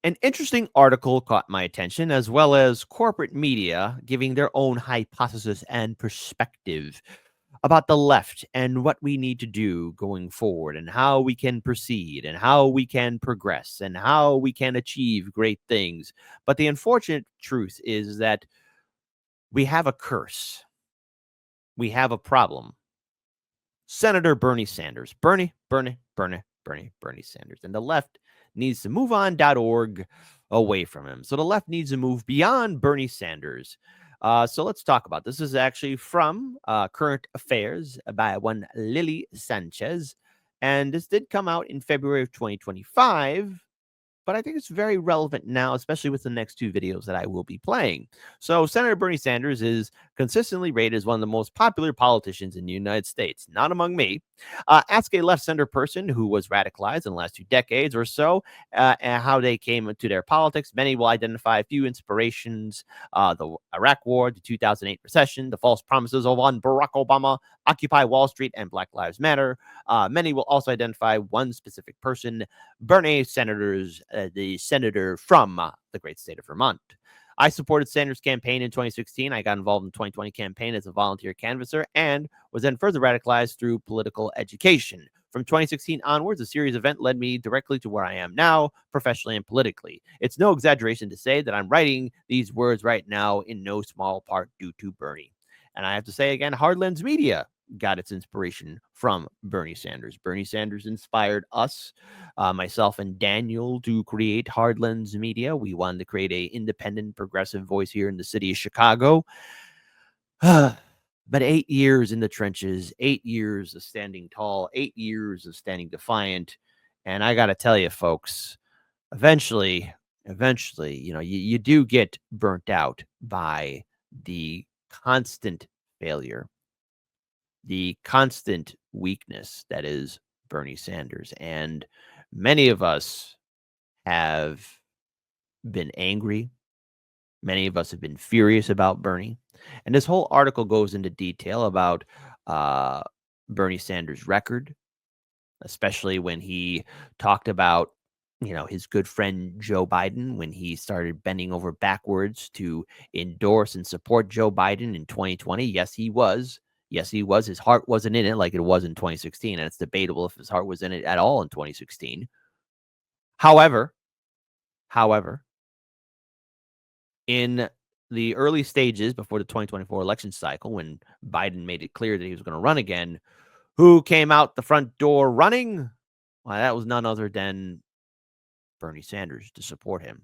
An interesting article caught my attention, as well as corporate media giving their own hypothesis and perspective about the left and what we need to do going forward and how we can proceed and how we can progress and how we can achieve great things. But the unfortunate truth is that we have a curse. We have a problem. Senator Bernie Sanders. Bernie Sanders. And the left needs to move on.org away from him. So the left needs to move beyond Bernie Sanders. So let's talk about this. This is actually from Current Affairs by one Lily Sanchez. And this did come out in February of 2025. But I think it's very relevant now, especially with the next two videos that I will be playing. So, Senator Bernie Sanders is consistently rated as one of the most popular politicians in the United States, not among me. Ask a left center person who was radicalized in the last 2 decades or so and how they came into their politics. Many will identify a few inspirations: the Iraq War, the 2008 recession, the false promises of one Barack Obama, Occupy Wall Street, and Black Lives Matter. Many will also identify one specific person, Bernie Sanders, the senator from the great state of Vermont. I supported Sanders' campaign in 2016. I got involved in the 2020 campaign as a volunteer canvasser and was then further radicalized through political education. From 2016 onwards, a series event led me directly to where I am now, professionally and politically. It's no exaggeration to say that I'm writing these words right now in no small part due to Bernie. And I have to say again, Hardlands Media got its inspiration from Bernie Sanders. Bernie Sanders inspired us, myself and Daniel, to create Hardlands Media. We wanted to create an independent, progressive voice here in the city of Chicago. But 8 years in the trenches, 8 years of standing tall, 8 years of standing defiant. And I got to tell you, folks, eventually, you do get burnt out by the constant failure, the constant weakness that is Bernie Sanders. And many of us have been angry. Many of us have been furious about Bernie. And this whole article goes into detail about Bernie Sanders' record, especially when he talked about his good friend Joe Biden, when he started bending over backwards to endorse and support Joe Biden in 2020. Yes, he was. Yes, he was. His heart wasn't in it like it was in 2016, and it's debatable if his heart was in it at all in 2016. However, in the early stages before the 2024 election cycle, when Biden made it clear that he was going to run again, who came out the front door running? Well, that was none other than Bernie Sanders to support him.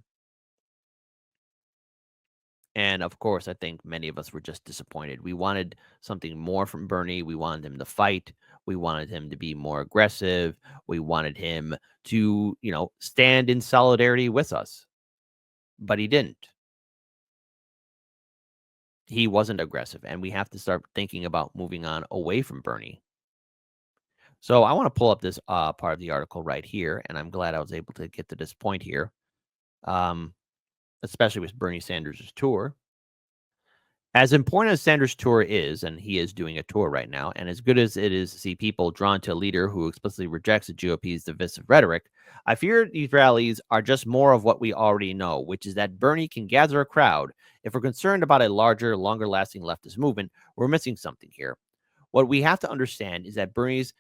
And of course, I think many of us were just disappointed. We wanted something more from Bernie. We wanted him to fight. We wanted him to be more aggressive. We wanted him to, stand in solidarity with us. But he didn't. He wasn't aggressive. And we have to start thinking about moving on away from Bernie. So I want to pull up this part of the article right here. And I'm glad I was able to get to this point here, especially with Bernie Sanders' tour. As important as Sanders' tour is, and he is doing a tour right now, and as good as it is to see people drawn to a leader who explicitly rejects the GOP's divisive rhetoric, I fear these rallies are just more of what we already know, which is that Bernie can gather a crowd. If we're concerned about a larger, longer-lasting leftist movement, we're missing something here. What we have to understand is that Bernie's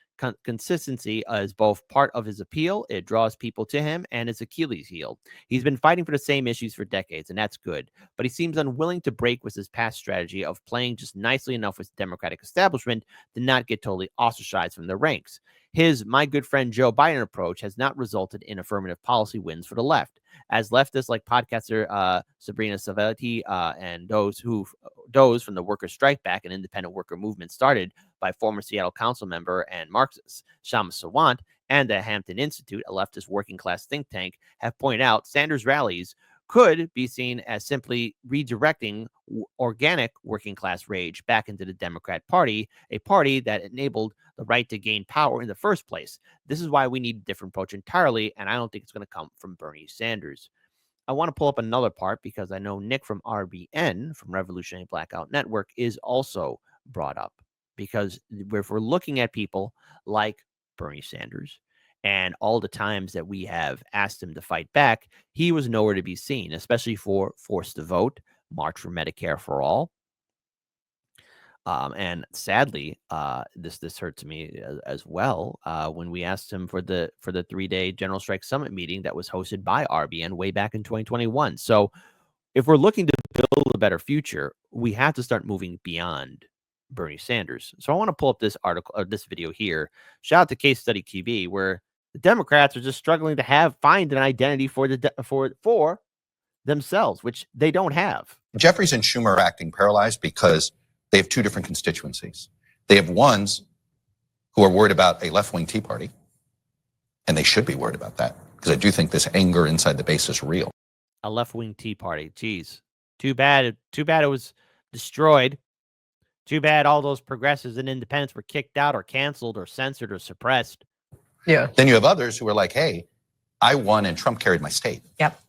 consistency is both part of his appeal. It draws people to him, and his Achilles heel. He's been fighting for the same issues for decades, and that's good. But he seems unwilling to break with his past strategy of playing just nicely enough with the Democratic establishment to not get totally ostracized from the ranks. His "my good friend Joe Biden" approach has not resulted in affirmative policy wins for the left. As leftists like podcaster Sabrina Savetti and those from the Worker Strike Back and independent worker movement started by former Seattle council member and Marxist Shama Sawant and the Hampton Institute, a leftist working class think tank, have pointed out Sanders' rallies could be seen as simply redirecting organic working class rage back into the Democrat Party, a party that enabled the right to gain power in the first place. This is why we need a different approach entirely, and I don't think it's going to come from Bernie Sanders. I want to pull up another part because I know Nick from RBN, from Revolutionary Blackout Network, is also brought up. Because if we're looking at people like Bernie Sanders And all the times that we have asked him to fight back, he was nowhere to be seen, especially for Force to Vote, March for Medicare for All. And sadly, this hurts me as well. When we asked him for the 3-day General Strike Summit meeting that was hosted by RBN way back in 2021. So if we're looking to build a better future, we have to start moving beyond Bernie Sanders. So I want to pull up this article or this video here. Shout out to Case Study TV, where the Democrats are just struggling to find an identity for for themselves, which they don't have. Jeffries and Schumer are acting paralyzed because they have two different constituencies. They have ones who are worried about a left-wing Tea Party, and they should be worried about that, because I do think this anger inside the base is real. A left-wing Tea Party. Geez. Too bad it was destroyed. Too bad all those progressives and independents were kicked out or canceled or censored or suppressed. Yeah. Then you have others who are like, hey, I won and Trump carried my state. Yep.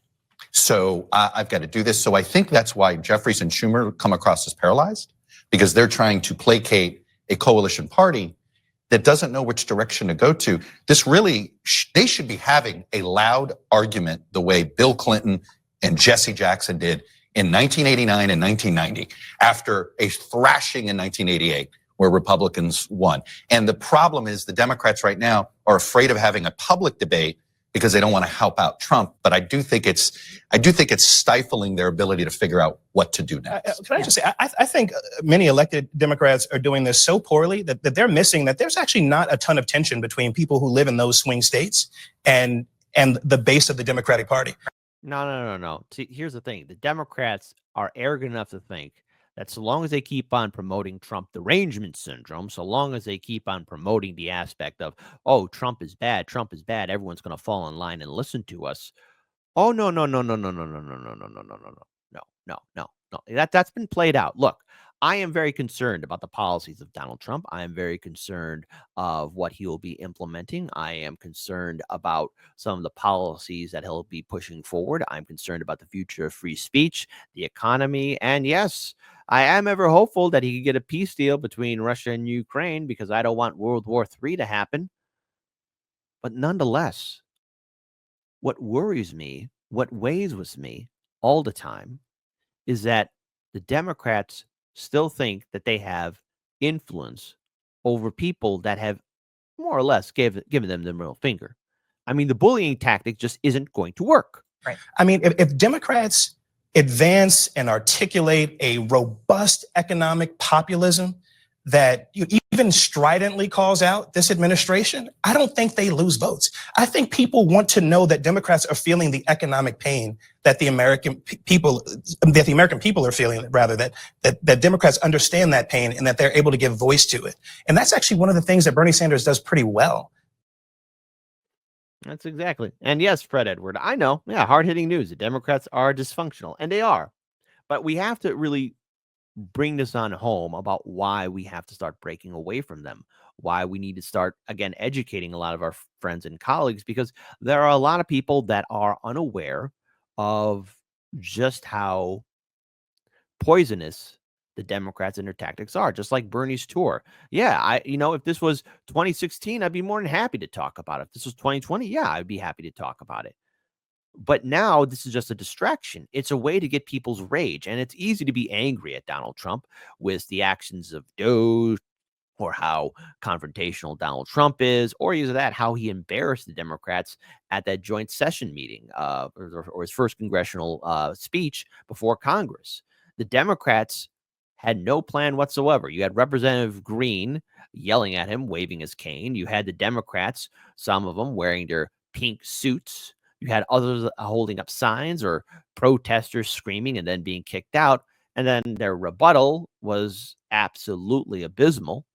So I've got to do this. So I think that's why Jeffries and Schumer come across as paralyzed, because they're trying to placate a coalition party that doesn't know which direction to go to. This really, they should be having a loud argument the way Bill Clinton and Jesse Jackson did in 1989 and 1990, after a thrashing in 1988, where Republicans won. And the problem is the Democrats right now are afraid of having a public debate because they don't want to help out Trump. But I do think it's stifling their ability to figure out what to do next. Can I just say, I think many elected Democrats are doing this so poorly that they're missing that there's actually not a ton of tension between people who live in those swing states and the base of the Democratic Party. No. See, here's the thing. The Democrats are arrogant enough to think that so long as they keep on promoting Trump derangement syndrome, so long as they keep on promoting the aspect of, oh, Trump is bad, everyone's going to fall in line and listen to us. Oh, no. That's been played out. Look, I am very concerned about the policies of Donald Trump. I am very concerned of what he will be implementing. I am concerned about some of the policies that he'll be pushing forward. I'm concerned about the future of free speech, the economy, and yes, I am ever hopeful that he could get a peace deal between Russia and Ukraine, because I don't want World War III to happen. But nonetheless, what worries me, what weighs with me all the time, is that the Democrats still think that they have influence over people that have more or less given them the middle finger. I mean, the bullying tactic just isn't going to work. Right. I mean, if Democrats advance and articulate a robust economic populism that even stridently calls out this administration, I don't think they lose votes. I think people want to know that Democrats are feeling the economic pain that the American people are feeling, rather, that Democrats understand that pain and that they're able to give voice to it. And that's actually one of the things that Bernie Sanders does pretty well. That's exactly. And yes, Fred Edward, I know. Yeah, hard-hitting news. The Democrats are dysfunctional, and they are. But we have to really bring this on home about why we have to start breaking away from them, why we need to start, again, educating a lot of our friends and colleagues, because there are a lot of people that are unaware of just how poisonous the Democrats and their tactics are, just like Bernie's tour. Yeah, if this was 2016, I'd be more than happy to talk about it. If this was 2020, yeah, I'd be happy to talk about it. But now this is just a distraction. It's a way to get people's rage. And it's easy to be angry at Donald Trump with the actions of Doge, or how confrontational Donald Trump is, or either that, how he embarrassed the Democrats at that joint session meeting, or his first congressional speech before Congress. The Democrats had no plan whatsoever. You had Representative Green yelling at him, waving his cane. You had the Democrats, some of them wearing their pink suits. You had others holding up signs, or protesters screaming and then being kicked out. And then their rebuttal was absolutely abysmal.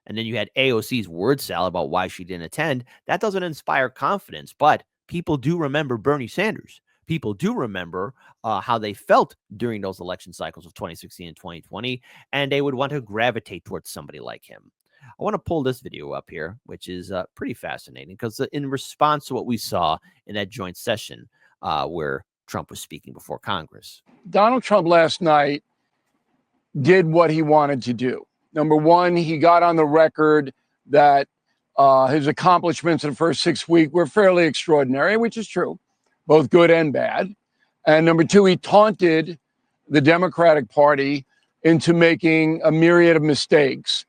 And then you had AOC's word salad about why she didn't attend. That doesn't inspire confidence, but people do remember Bernie Sanders. People do remember how they felt during those election cycles of 2016 and 2020, and they would want to gravitate towards somebody like him. I want to pull this video up here, which is pretty fascinating, because in response to what we saw in that joint session where Trump was speaking before Congress. Donald Trump last night did what he wanted to do. Number one, he got on the record that his accomplishments in the first 6 weeks were fairly extraordinary, which is true, both good and bad. And number two, he taunted the Democratic Party into making a myriad of mistakes.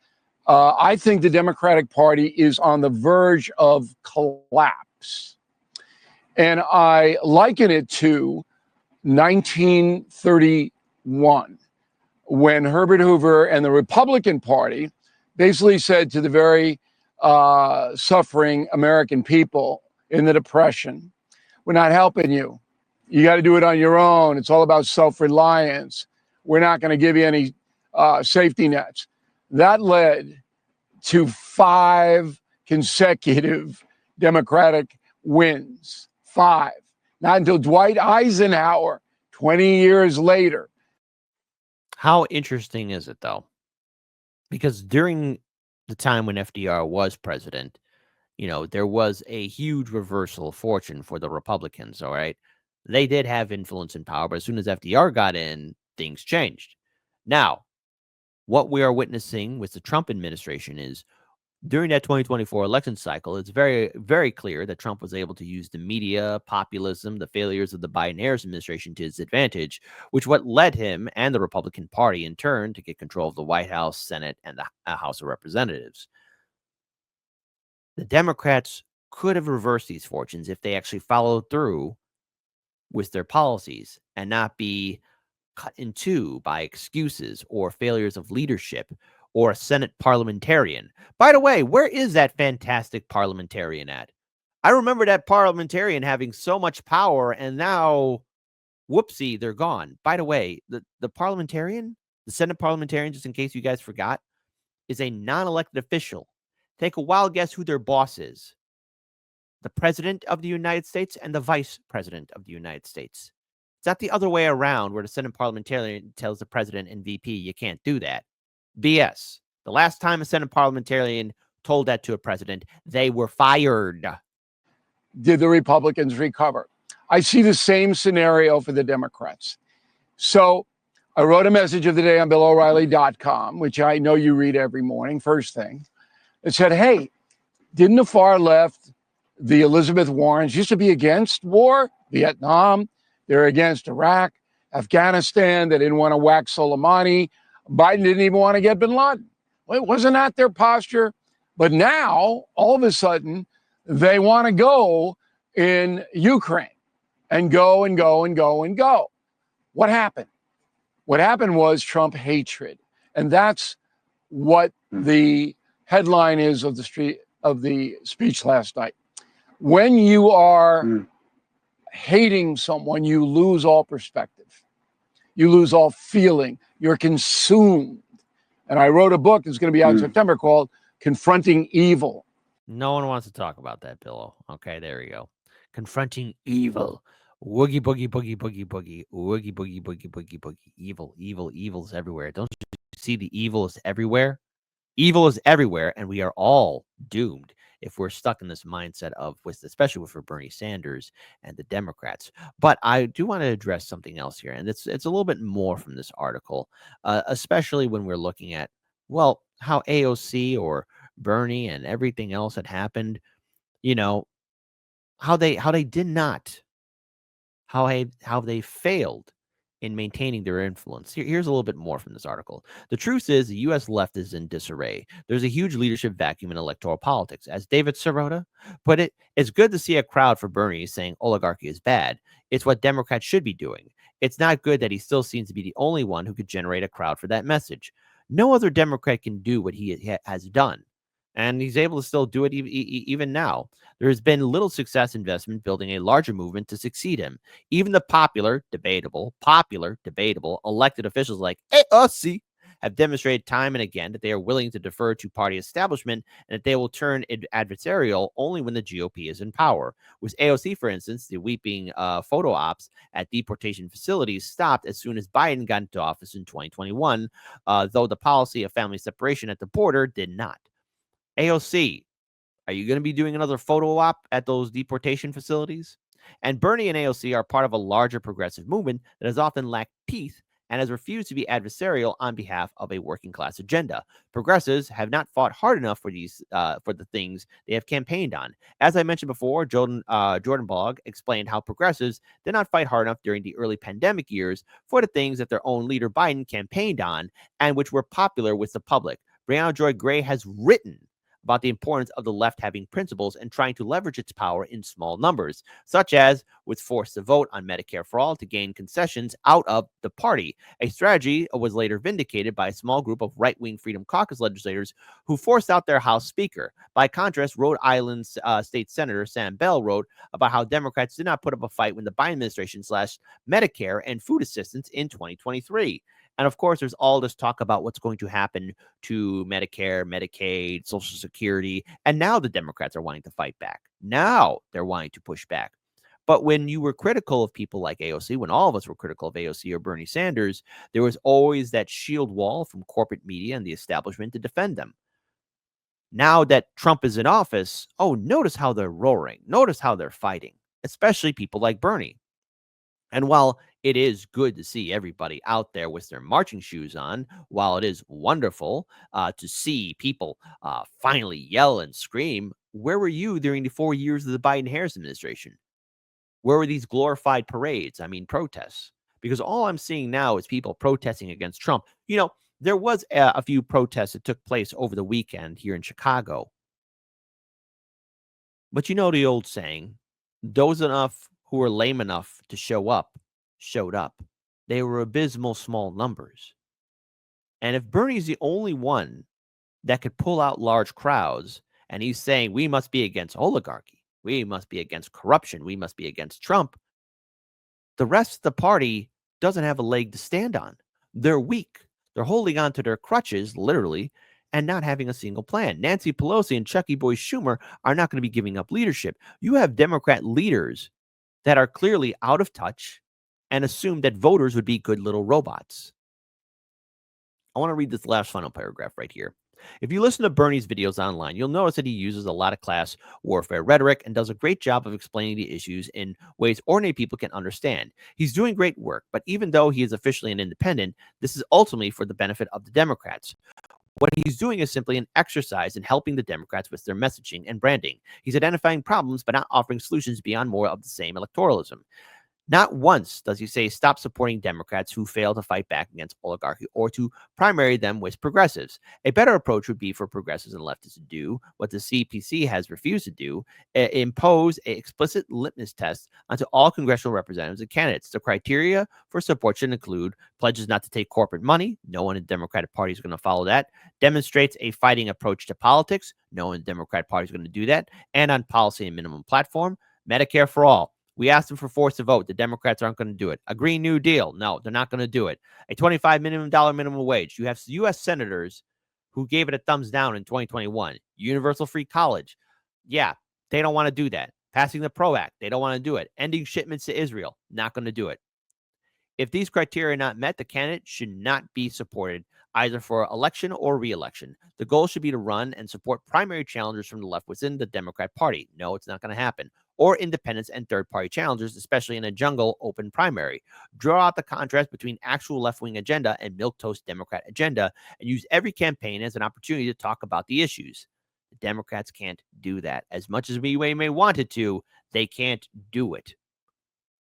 I think the Democratic Party is on the verge of collapse. And I liken it to 1931, when Herbert Hoover and the Republican Party basically said to the very suffering American people in the Depression, we're not helping you. You got to do it on your own. It's all about self-reliance. We're not going to give you any safety nets. That led to 5 consecutive Democratic wins. 5. Not until Dwight Eisenhower, 20 years later. How interesting is it, though? Because during the time when FDR was president, there was a huge reversal of fortune for the Republicans, all right? They did have influence and power, but as soon as FDR got in, things changed. Now, what we are witnessing with the Trump administration is during that 2024 election cycle, it's very, very clear that Trump was able to use the media, populism, the failures of the Biden-Harris administration to his advantage, which what led him and the Republican Party in turn to get control of the White House, Senate, and the House of Representatives. The Democrats could have reversed these fortunes if they actually followed through with their policies and not be cut in two by excuses or failures of leadership or a Senate parliamentarian. By the way, where is that fantastic parliamentarian at? I remember that parliamentarian having so much power, and now, whoopsie, they're gone. By the way, the parliamentarian, the Senate parliamentarian, just in case you guys forgot, is a non-elected official. Take a wild guess who their boss is. The President of the United States and the Vice President of the United States. It's not the other way around where the Senate parliamentarian tells the President and VP you can't do that. BS. The last time a Senate parliamentarian told that to a president, they were fired. Did the Republicans recover? I see the same scenario for the Democrats. So I wrote a message of the day on BillO'Reilly.com, which I know you read every morning, first thing. It said, hey, didn't the far left, the Elizabeth Warrens, used to be against war, Vietnam? They're against Iraq, Afghanistan. They didn't want to whack Soleimani. Biden didn't even want to get bin Laden. Well, wasn't that their posture? But now, all of a sudden, they want to go in Ukraine and go and go and go and go. What happened? What happened was Trump hatred. And that's what the headline is of the speech last night. When you are hating someone, you lose all perspective. You lose all feeling. You're consumed. And I wrote a book that's going to be out in September called Confronting Evil. No one wants to talk about that, Billo. Okay, there we go. Confronting evil. Woogie boogie boogie boogie boogie. Woogie boogie boogie boogie boogie. Evil, evil, evil is everywhere. Don't you see the evil is everywhere? Evil is everywhere, and we are all doomed if we're stuck in this mindset of, especially for Bernie Sanders and the Democrats. But I do want to address something else here, and it's a little bit more from this article, especially when we're looking at, well, how AOC or Bernie and everything else had happened, how they did not, how they failed in maintaining their influence. Here's a little bit more from this article. The truth is the U.S. left is in disarray. There's a huge leadership vacuum in electoral politics. As David Sirota put it, it's good to see a crowd for Bernie saying oligarchy is bad. It's what Democrats should be doing. It's not good that he still seems to be the only one who could generate a crowd for that message. No other Democrat can do what he has done. And he's able to still do it even now. There has been little success investment building a larger movement to succeed him. Even the popular, debatable, elected officials like AOC have demonstrated time and again that they are willing to defer to party establishment and that they will turn adversarial only when the GOP is in power. With AOC, for instance, the weeping photo ops at deportation facilities stopped as soon as Biden got into office in 2021, though the policy of family separation at the border did not. AOC, are you going to be doing another photo op at those deportation facilities? And Bernie and AOC are part of a larger progressive movement that has often lacked teeth and has refused to be adversarial on behalf of a working class agenda. Progressives have not fought hard enough for the things they have campaigned on. As I mentioned before, Jordan Blog explained how progressives did not fight hard enough during the early pandemic years for the things that their own leader Biden campaigned on and which were popular with the public. Brianna Joy Gray has written about the importance of the left having principles and trying to leverage its power in small numbers, such as with forced to vote on Medicare for all to gain concessions out of the party. A strategy was later vindicated by a small group of right-wing Freedom Caucus legislators who forced out their House Speaker. By contrast, Rhode Island's State Senator Sam Bell wrote about how Democrats did not put up a fight when the Biden administration slashed Medicare and food assistance in 2023. And of course, there's all this talk about what's going to happen to Medicare, Medicaid, Social Security. And now the Democrats are wanting to fight back. Now they're wanting to push back. But when you were critical of people like AOC, when all of us were critical of AOC or Bernie Sanders, there was always that shield wall from corporate media and the establishment to defend them. Now that Trump is in office, notice how they're roaring. Notice how they're fighting, especially people like Bernie. And while it is good to see everybody out there with their marching shoes on, while it is wonderful to see people finally yell and scream, where were you during the 4 years of the Biden-Harris administration? Where were these glorified parades? I mean, protests. Because all I'm seeing now is people protesting against Trump. There was a few protests that took place over the weekend here in Chicago. But you know the old saying, those who were lame enough to show up showed up. They were abysmal small numbers. And if Bernie's the only one that could pull out large crowds, and he's saying we must be against oligarchy, we must be against corruption, we must be against Trump, the rest of the party doesn't have a leg to stand on. They're weak. They're holding on to their crutches, literally, and not having a single plan. Nancy Pelosi and Chucky Boy Schumer are not going to be giving up leadership. You have Democrat leaders that are clearly out of touch and assume that voters would be good little robots. I want to read this last final paragraph right here. If you listen to Bernie's videos online, you'll notice that he uses a lot of class warfare rhetoric and does a great job of explaining the issues in ways ordinary people can understand. He's doing great work, but even though he is officially an independent, this is ultimately for the benefit of the Democrats. What he's doing is simply an exercise in helping the Democrats with their messaging and branding. He's identifying problems, but not offering solutions beyond more of the same electoralism. Not once does he say stop supporting Democrats who fail to fight back against oligarchy or to primary them with progressives. A better approach would be for progressives and leftists to do what the CPC has refused to do, impose an explicit litmus test onto all congressional representatives and candidates. The criteria for support should include pledges not to take corporate money. No one in the Democratic Party is going to follow that. Demonstrates a fighting approach to politics. No one in the Democratic Party is going to do that. And on policy and minimum platform, Medicare for all. We asked them for force to vote. The Democrats aren't going to do it. A Green New Deal. No, they're not going to do it. A $25 minimum wage. You have U.S. senators who gave it a thumbs down in 2021. Universal free college. Yeah, they don't want to do that. Passing the PRO Act. They don't want to do it. Ending shipments to Israel. Not going to do it. If these criteria are not met, the candidate should not be supported either for election or re-election. The goal should be to run and support primary challengers from the left within the Democrat Party. No, it's not going to happen. Or independents and third-party challengers, especially in a jungle open primary. Draw out the contrast between actual left-wing agenda and milquetoast Democrat agenda and use every campaign as an opportunity to talk about the issues. The Democrats can't do that. As much as we may want it to, they can't do it.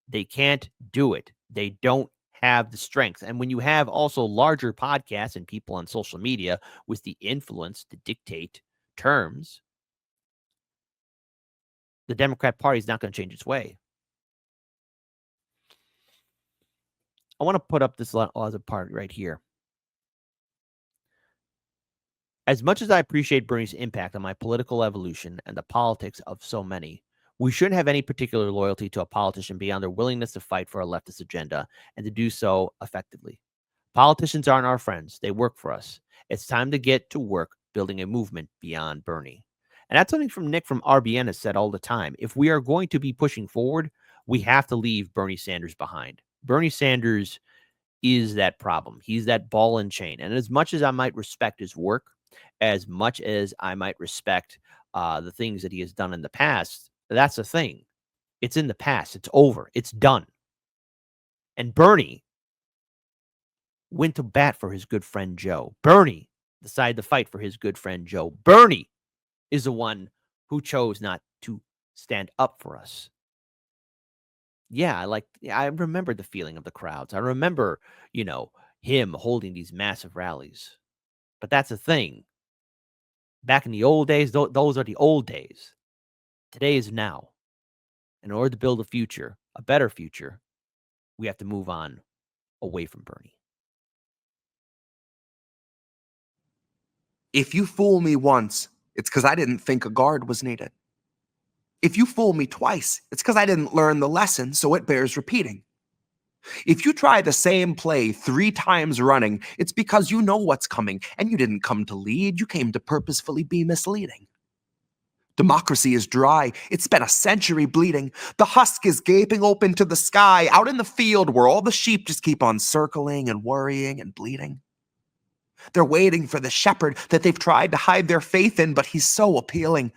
They can't do it. They don't have the strength. And when you have also larger podcasts and people on social media with the influence to dictate terms, the Democrat Party is not going to change its way. I want to put up this as a part right here. As much as I appreciate Bernie's impact on my political evolution and the politics of so many, we shouldn't have any particular loyalty to a politician beyond their willingness to fight for a leftist agenda and to do so effectively. Politicians aren't our friends. They work for us. It's time to get to work building a movement beyond Bernie. And that's something from Nick from RBN has said all the time. If we are going to be pushing forward, we have to leave Bernie Sanders behind. Bernie Sanders is that problem. He's that ball and chain. And as much as I might respect his work, as much as I might respect the things that he has done in the past, that's the thing. It's in the past. It's over. It's done. And Bernie went to bat for his good friend Joe. Bernie decided to fight for his good friend Joe. Bernie is the one who chose not to stand up for us. Yeah, I remember the feeling of the crowds. I remember, him holding these massive rallies. But that's the thing. Back in the old days, those are the old days. Today is now. In order to build a future, a better future, we have to move on away from Bernie. If you fool me once, it's because I didn't think a guard was needed. If you fool me twice, it's because I didn't learn the lesson, so it bears repeating. If you try the same play 3 times running, it's because you know what's coming, and you didn't come to lead, you came to purposefully be misleading. Democracy is dry. It's been a century bleeding. The husk is gaping open to the sky, out in the field where all the sheep just keep on circling and worrying and bleeding. They're waiting for the shepherd that they've tried to hide their faith in, but he's so appealing.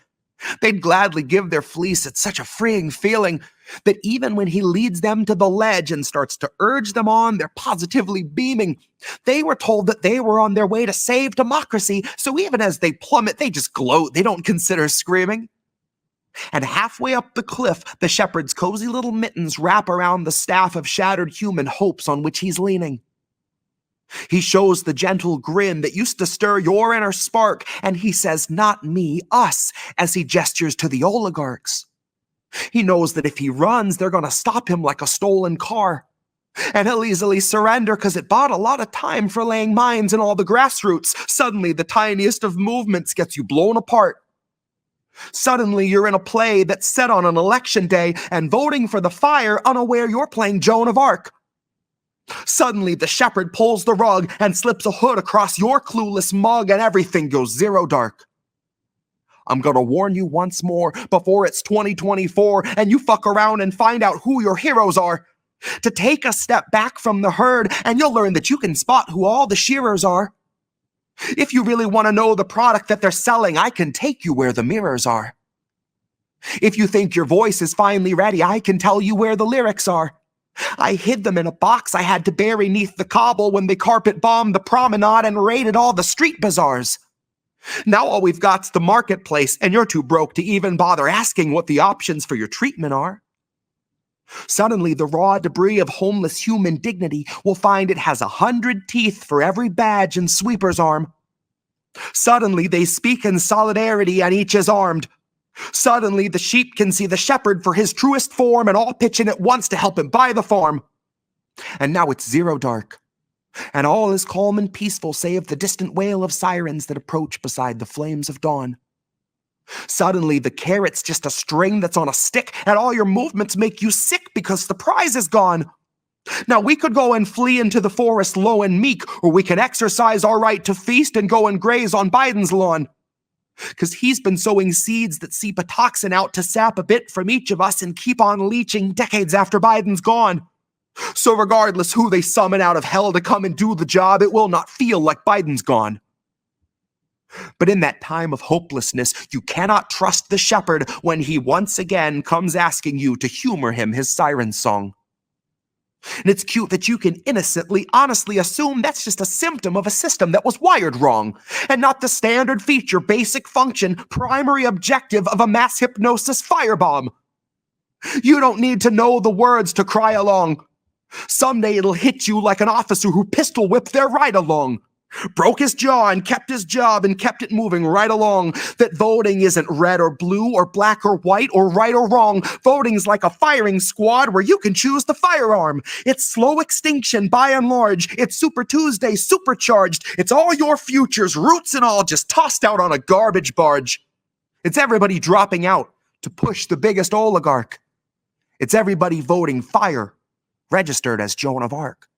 They'd gladly give their fleece. It's such a freeing feeling that even when he leads them to the ledge and starts to urge them on, they're positively beaming. They were told that they were on their way to save democracy, so even as they plummet, they just gloat. They don't consider screaming. And halfway up the cliff, the shepherd's cozy little mittens wrap around the staff of shattered human hopes on which he's leaning. He shows the gentle grin that used to stir your inner spark, and he says, "Not me, us," as he gestures to the oligarchs. He knows that if he runs, they're going to stop him like a stolen car. And he'll easily surrender because it bought a lot of time for laying mines in all the grassroots. Suddenly, the tiniest of movements gets you blown apart. Suddenly, you're in a play that's set on an election day, and voting for the fire, unaware you're playing Joan of Arc. Suddenly, the shepherd pulls the rug and slips a hood across your clueless mug, and everything goes zero dark. I'm gonna warn you once more before it's 2024 and you fuck around and find out who your heroes are. To take a step back from the herd, and you'll learn that you can spot who all the shearers are. If you really want to know the product that they're selling, I can take you where the mirrors are. If you think your voice is finally ready, I can tell you where the lyrics are. I hid them in a box I had to bury neath the cobble when they carpet bombed the promenade and raided all the street bazaars. Now all we've got's the marketplace, and you're too broke to even bother asking what the options for your treatment are. Suddenly, the raw debris of homeless human dignity will find it has 100 teeth for every badge and sweeper's arm. Suddenly, they speak in solidarity and each is armed. Suddenly, the sheep can see the shepherd for his truest form and all pitch in at once to help him buy the farm. And now it's zero dark, and all is calm and peaceful save the distant wail of sirens that approach beside the flames of dawn. Suddenly, the carrot's just a string that's on a stick, and all your movements make you sick because the prize is gone. Now, we could go and flee into the forest low and meek, or we can exercise our right to feast and go and graze on Biden's lawn. Because he's been sowing seeds that seep a toxin out to sap a bit from each of us and keep on leaching decades after Biden's gone. So regardless who they summon out of hell to come and do the job, it will not feel like Biden's gone. But in that time of hopelessness, you cannot trust the shepherd when he once again comes asking you to humor him his siren song. And it's cute that you can innocently, honestly assume that's just a symptom of a system that was wired wrong, and not the standard feature, basic function, primary objective of a mass hypnosis firebomb. You don't need to know the words to cry along. Someday it'll hit you like an officer who pistol whipped their ride along. Broke his jaw and kept his job and kept it moving right along. That voting isn't red or blue or black or white or right or wrong. Voting's like a firing squad where you can choose the firearm. It's slow extinction by and large. It's Super Tuesday supercharged. It's all your futures, roots and all, just tossed out on a garbage barge. It's everybody dropping out to push the biggest oligarch. It's everybody voting fire, registered as Joan of Arc.